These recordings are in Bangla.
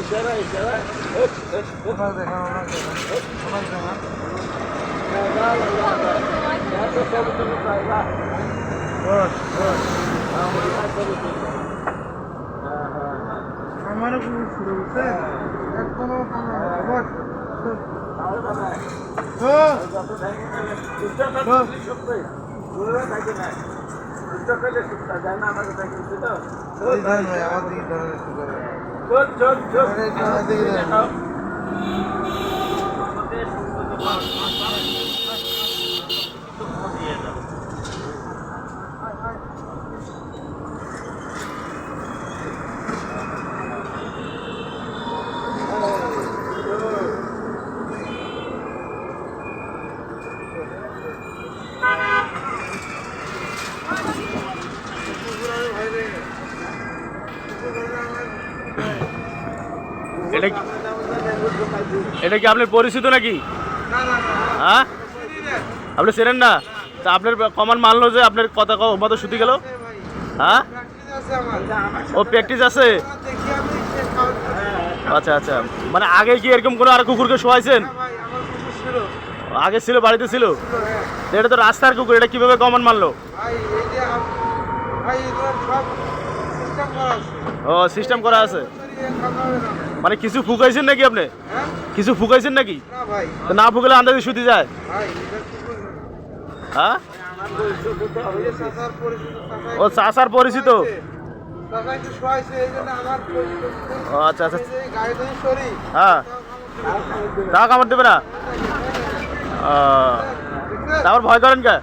ইশারা ইশারা আমার শুরু হচ্ছে কোনো এটা কি আপনার পরিচিত নাকি? হ্যাঁ, আপনি চেনেন না? তা আপনার কমান মানলো যে আপনার কথা মতো শুধু গেল? হ্যাঁ, ও প্র্যাকটিস আছে। আচ্ছা আচ্ছা, মানে আগে কি এরকম কোনো আর কুকুরকে শোয়াইছেন? আগে ছিল, বাড়িতে ছিল। এটা তো রাস্তার কুকুর, এটা কিভাবে কমান মানলো? ও সিস্টেম করা আছে, মানে কিছু ফুকাইছেন নাকি আপনি? কিছু ফুকাইছেন নাকি? না ফুকালে আন্দাজে শুতে যায়। হ্যাঁ, ও চাচার পরিচিত। আচ্ছা আচ্ছা, হ্যাঁ, তা কামড় দেবে না? আবার ভয় করেন কে?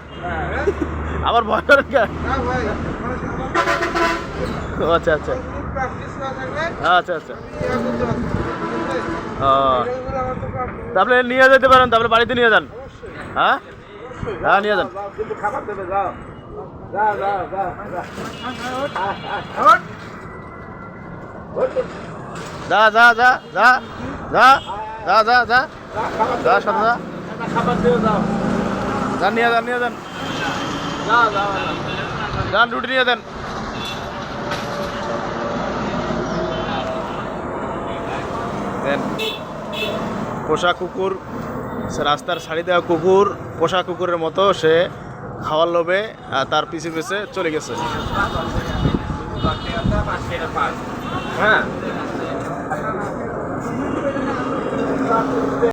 আবার ভয় করেন কে? আচ্ছা আচ্ছা আচ্ছা আচ্ছা, তাহলে নিয়ে যেতে পারেন, তারপরে বাড়িতে নিয়ে যান। হ্যাঁ হ্যাঁ, নিয়ে যান। যা যা যা যা যা যা যা যা যা সাথে যা, যান নিয়ে যান, নিয়ে যান, যান রুটি নিয়ে দেন। পোষা কুকুর, রাস্তার ছাড়ি দেওয়া কুকুর পোষা কুকুরের মতো সে খাওয়ার লোভে তার পিছে পিছে চলে গেছে। হ্যাঁ।